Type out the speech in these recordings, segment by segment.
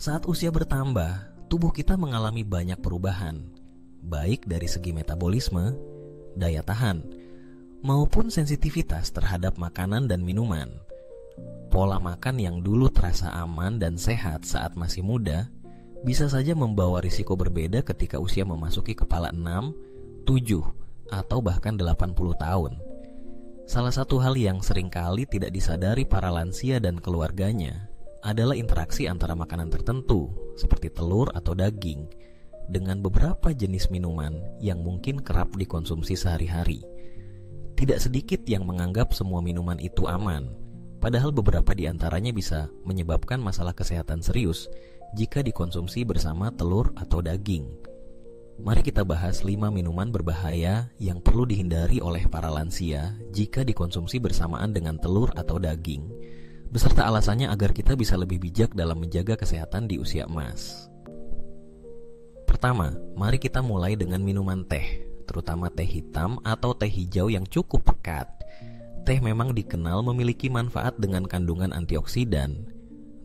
Saat usia bertambah, tubuh kita mengalami banyak perubahan, baik dari segi metabolisme, daya tahan, maupun sensitivitas terhadap makanan dan minuman. Pola makan yang dulu terasa aman dan sehat saat masih muda bisa saja membawa risiko berbeda ketika usia memasuki kepala 6, 7, atau bahkan 80 tahun. Salah satu hal yang seringkali tidak disadari para lansia dan keluarganya adalah interaksi antara makanan tertentu seperti telur atau daging dengan beberapa jenis minuman yang mungkin kerap dikonsumsi sehari-hari. Tidak sedikit yang menganggap semua minuman itu aman, padahal beberapa di antaranya bisa menyebabkan masalah kesehatan serius jika dikonsumsi bersama telur atau daging. Mari kita bahas 5 minuman berbahaya yang perlu dihindari oleh para lansia jika dikonsumsi bersamaan dengan telur atau daging, beserta alasannya agar kita bisa lebih bijak dalam menjaga kesehatan di usia emas. Pertama, mari kita mulai dengan minuman teh, terutama teh hitam atau teh hijau yang cukup pekat. Teh memang dikenal memiliki manfaat dengan kandungan antioksidan,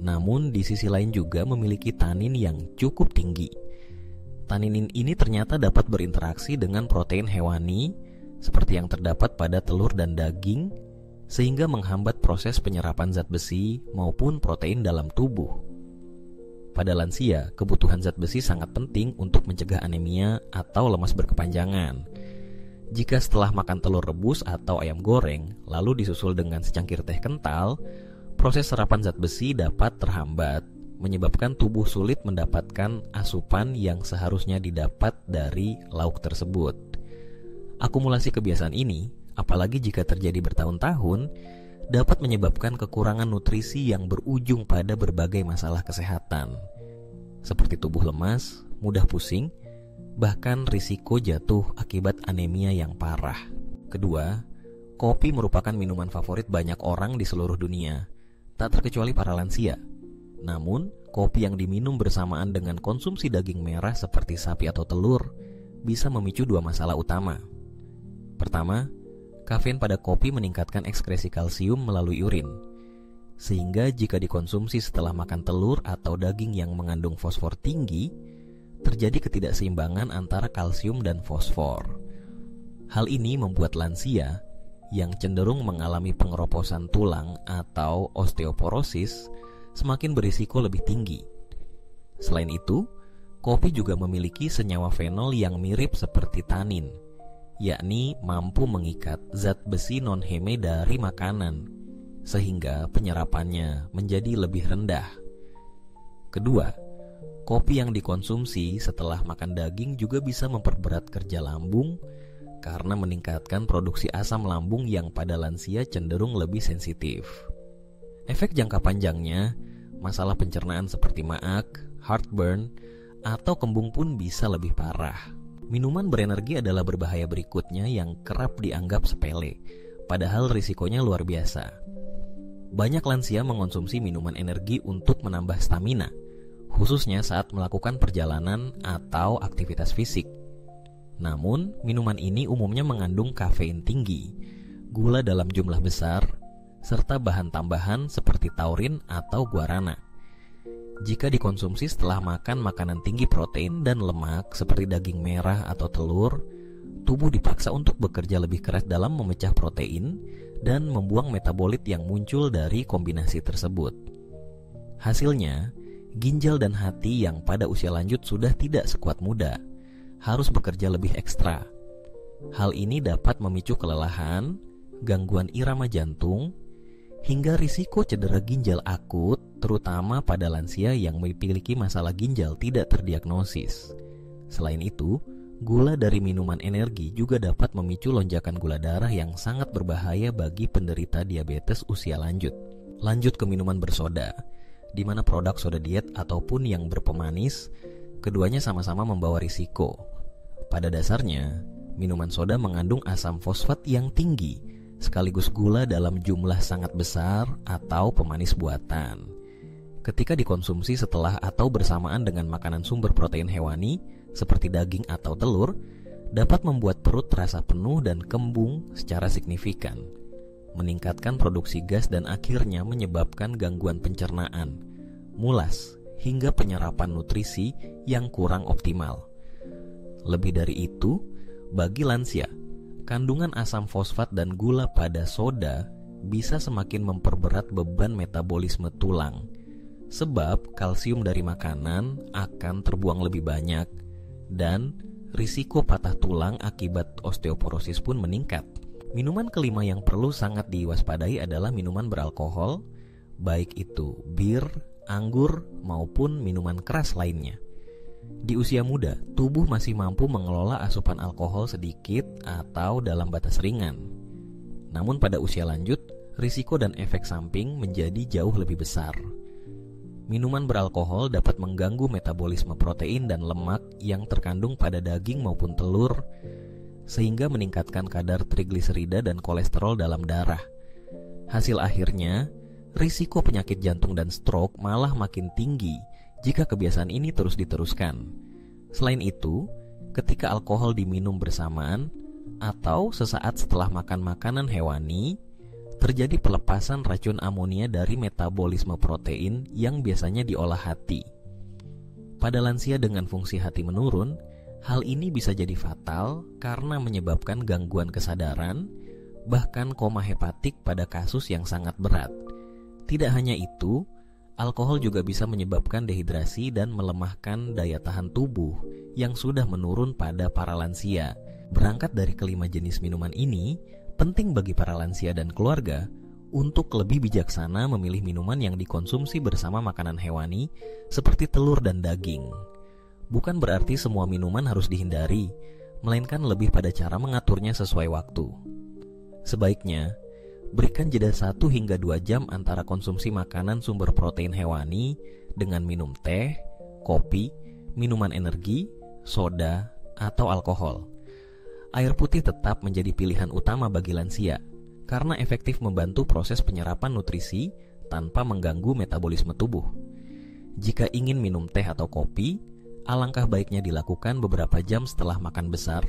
namun di sisi lain juga memiliki tanin yang cukup tinggi. Tanin ini ternyata dapat berinteraksi dengan protein hewani seperti yang terdapat pada telur dan daging, sehingga menghambat proses penyerapan zat besi maupun protein dalam tubuh. Pada lansia, kebutuhan zat besi sangat penting untuk mencegah anemia atau lemas berkepanjangan. Jika setelah makan telur rebus atau ayam goreng, lalu disusul dengan secangkir teh kental, proses serapan zat besi dapat terhambat, menyebabkan tubuh sulit mendapatkan asupan yang seharusnya didapat dari lauk tersebut. Akumulasi kebiasaan ini, apalagi jika terjadi bertahun-tahun, dapat menyebabkan kekurangan nutrisi yang berujung pada berbagai masalah kesehatan, seperti tubuh lemas, mudah pusing, bahkan risiko jatuh akibat anemia yang parah. Kedua, kopi merupakan minuman favorit banyak orang di seluruh dunia, tak terkecuali para lansia. Namun, kopi yang diminum bersamaan dengan konsumsi daging merah seperti sapi atau telur bisa memicu 2 masalah utama. Pertama, kafein pada kopi meningkatkan ekskresi kalsium melalui urin, sehingga jika dikonsumsi setelah makan telur atau daging yang mengandung fosfor tinggi, terjadi ketidakseimbangan antara kalsium dan fosfor. Hal ini membuat lansia yang cenderung mengalami pengeroposan tulang atau osteoporosis semakin berisiko lebih tinggi. Selain itu, kopi juga memiliki senyawa fenol yang mirip seperti tanin, yakni mampu mengikat zat besi non-heme dari makanan, sehingga penyerapannya menjadi lebih rendah. Kedua, kopi yang dikonsumsi setelah makan daging juga bisa memperberat kerja lambung karena meningkatkan produksi asam lambung yang pada lansia cenderung lebih sensitif. Efek jangka panjangnya, masalah pencernaan seperti maag, heartburn, atau kembung pun bisa lebih parah. Minuman berenergi adalah berbahaya berikutnya yang kerap dianggap sepele, padahal risikonya luar biasa. Banyak lansia mengonsumsi minuman energi untuk menambah stamina, khususnya saat melakukan perjalanan atau aktivitas fisik. Namun, minuman ini umumnya mengandung kafein tinggi, gula dalam jumlah besar, serta bahan tambahan seperti taurin atau guarana. Jika dikonsumsi setelah makan makanan tinggi protein dan lemak seperti daging merah atau telur, tubuh dipaksa untuk bekerja lebih keras dalam memecah protein dan membuang metabolit yang muncul dari kombinasi tersebut. Hasilnya, ginjal dan hati yang pada usia lanjut sudah tidak sekuat muda, harus bekerja lebih ekstra. Hal ini dapat memicu kelelahan, gangguan irama jantung, hingga risiko cedera ginjal akut, terutama pada lansia yang memiliki masalah ginjal tidak terdiagnosis. Selain itu, gula dari minuman energi juga dapat memicu lonjakan gula darah yang sangat berbahaya bagi penderita diabetes usia lanjut. Lanjut ke minuman bersoda, di mana produk soda diet ataupun yang berpemanis, keduanya sama-sama membawa risiko. Pada dasarnya, minuman soda mengandung asam fosfat yang tinggi, sekaligus gula dalam jumlah sangat besar atau pemanis buatan. Ketika dikonsumsi setelah atau bersamaan dengan makanan sumber protein hewani seperti daging atau telur, dapat membuat perut terasa penuh dan kembung secara signifikan, meningkatkan produksi gas dan akhirnya menyebabkan gangguan pencernaan, mulas, hingga penyerapan nutrisi yang kurang optimal. Lebih dari itu, bagi lansia, kandungan asam fosfat dan gula pada soda bisa semakin memperberat beban metabolisme tulang, sebab kalsium dari makanan akan terbuang lebih banyak dan risiko patah tulang akibat osteoporosis pun meningkat. Minuman kelima yang perlu sangat diwaspadai adalah minuman beralkohol, baik itu bir, anggur, maupun minuman keras lainnya. Di usia muda, tubuh masih mampu mengelola asupan alkohol sedikit atau dalam batas ringan. Namun pada usia lanjut, risiko dan efek samping menjadi jauh lebih besar. Minuman beralkohol dapat mengganggu metabolisme protein dan lemak yang terkandung pada daging maupun telur, sehingga meningkatkan kadar trigliserida dan kolesterol dalam darah. Hasil akhirnya, risiko penyakit jantung dan stroke malah makin tinggi jika kebiasaan ini terus diteruskan. Selain itu, ketika alkohol diminum bersamaan atau sesaat setelah makan makanan hewani, terjadi pelepasan racun amonia dari metabolisme protein yang biasanya diolah hati. Pada lansia dengan fungsi hati menurun, hal ini bisa jadi fatal karena menyebabkan gangguan kesadaran, bahkan koma hepatik pada kasus yang sangat berat. Tidak hanya itu, alkohol juga bisa menyebabkan dehidrasi dan melemahkan daya tahan tubuh yang sudah menurun pada para lansia. Berangkat dari kelima jenis minuman ini, penting bagi para lansia dan keluarga untuk lebih bijaksana memilih minuman yang dikonsumsi bersama makanan hewani seperti telur dan daging. Bukan berarti semua minuman harus dihindari, melainkan lebih pada cara mengaturnya sesuai waktu. Sebaiknya, berikan jeda 1 hingga 2 jam antara konsumsi makanan sumber protein hewani dengan minum teh, kopi, minuman energi, soda, atau alkohol. Air putih tetap menjadi pilihan utama bagi lansia, karena efektif membantu proses penyerapan nutrisi tanpa mengganggu metabolisme tubuh. Jika ingin minum teh atau kopi, alangkah baiknya dilakukan beberapa jam setelah makan besar,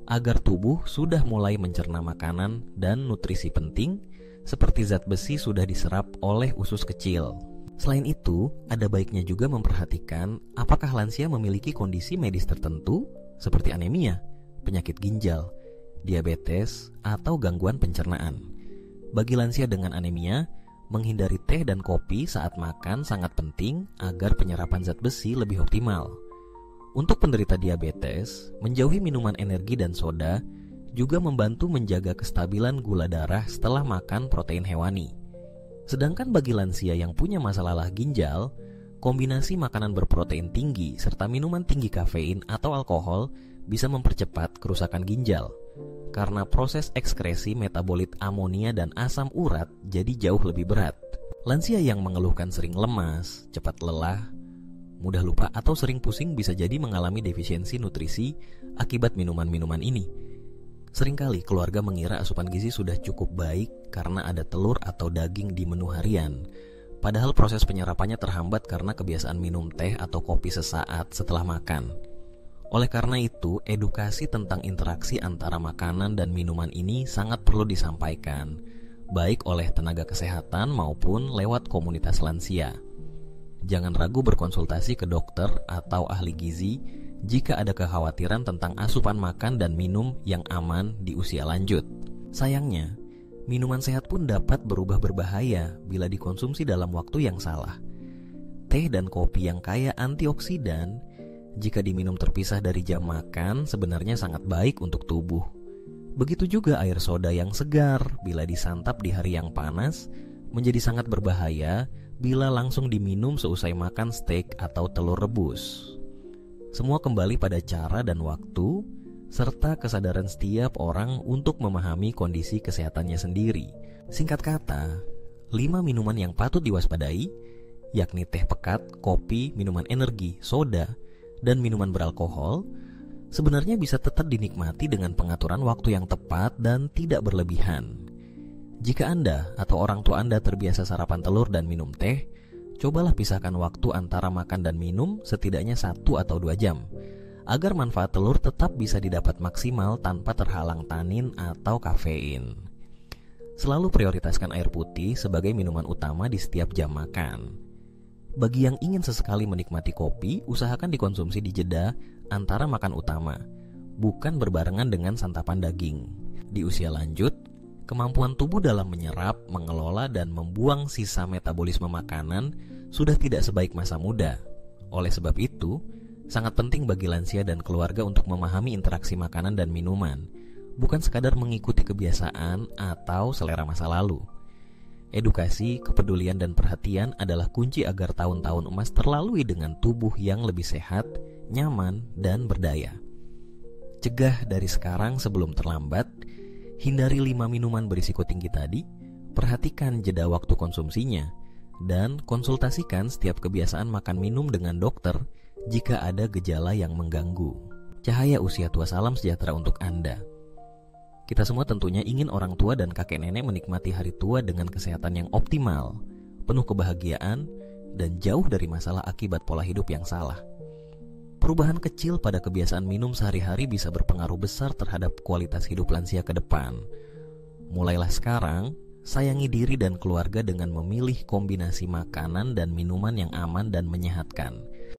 agar tubuh sudah mulai mencerna makanan dan nutrisi penting seperti zat besi sudah diserap oleh usus kecil. Selain itu, ada baiknya juga memperhatikan apakah lansia memiliki kondisi medis tertentu seperti anemia, penyakit ginjal, diabetes, atau gangguan pencernaan. Bagi lansia dengan anemia, menghindari teh dan kopi saat makan sangat penting agar penyerapan zat besi lebih optimal. Untuk penderita diabetes, menjauhi minuman energi dan soda juga membantu menjaga kestabilan gula darah setelah makan protein hewani. Sedangkan bagi lansia yang punya masalah ginjal, kombinasi makanan berprotein tinggi serta minuman tinggi kafein atau alkohol bisa mempercepat kerusakan ginjal, karena proses ekskresi metabolit amonia dan asam urat jadi jauh lebih berat. Lansia yang mengeluhkan sering lemas, cepat lelah, mudah lupa atau sering pusing bisa jadi mengalami defisiensi nutrisi akibat minuman-minuman ini. Seringkali keluarga mengira asupan gizi sudah cukup baik karena ada telur atau daging di menu harian, padahal proses penyerapannya terhambat karena kebiasaan minum teh atau kopi sesaat setelah makan. Oleh karena itu, edukasi tentang interaksi antara makanan dan minuman ini sangat perlu disampaikan, baik oleh tenaga kesehatan maupun lewat komunitas lansia. Jangan ragu berkonsultasi ke dokter atau ahli gizi jika ada kekhawatiran tentang asupan makan dan minum yang aman di usia lanjut. Sayangnya, minuman sehat pun dapat berubah berbahaya bila dikonsumsi dalam waktu yang salah. Teh dan kopi yang kaya antioksidan, jika diminum terpisah dari jam makan, sebenarnya sangat baik untuk tubuh. Begitu juga air soda yang segar bila disantap di hari yang panas, menjadi sangat berbahaya bila langsung diminum seusai makan steak atau telur rebus. Semua kembali pada cara dan waktu, serta kesadaran setiap orang untuk memahami kondisi kesehatannya sendiri. Singkat kata, 5 minuman yang patut diwaspadai, yakni teh pekat, kopi, minuman energi, soda, dan minuman beralkohol, sebenarnya bisa tetap dinikmati dengan pengaturan waktu yang tepat dan tidak berlebihan. Jika Anda atau orang tua Anda terbiasa sarapan telur dan minum teh, cobalah pisahkan waktu antara makan dan minum setidaknya 1 atau 2 jam, agar manfaat telur tetap bisa didapat maksimal tanpa terhalang tanin atau kafein. Selalu prioritaskan air putih sebagai minuman utama di setiap jam makan. Bagi yang ingin sesekali menikmati kopi, usahakan dikonsumsi di jeda antara makan utama, bukan berbarengan dengan santapan daging. Di usia lanjut, kemampuan tubuh dalam menyerap, mengelola, dan membuang sisa metabolisme makanan sudah tidak sebaik masa muda. Oleh sebab itu, sangat penting bagi lansia dan keluarga untuk memahami interaksi makanan dan minuman, bukan sekadar mengikuti kebiasaan atau selera masa lalu. Edukasi, kepedulian, dan perhatian adalah kunci agar tahun-tahun emas terlalui dengan tubuh yang lebih sehat, nyaman, dan berdaya. Cegah dari sekarang sebelum terlambat. Hindari 5 minuman berisiko tinggi tadi, perhatikan jeda waktu konsumsinya, dan konsultasikan setiap kebiasaan makan minum dengan dokter jika ada gejala yang mengganggu. Cahaya Usia Tua, salam sejahtera untuk Anda. Kita semua tentunya ingin orang tua dan kakek nenek menikmati hari tua dengan kesehatan yang optimal, penuh kebahagiaan, dan jauh dari masalah akibat pola hidup yang salah. Perubahan kecil pada kebiasaan minum sehari-hari bisa berpengaruh besar terhadap kualitas hidup lansia ke depan. Mulailah sekarang, sayangi diri dan keluarga dengan memilih kombinasi makanan dan minuman yang aman dan menyehatkan.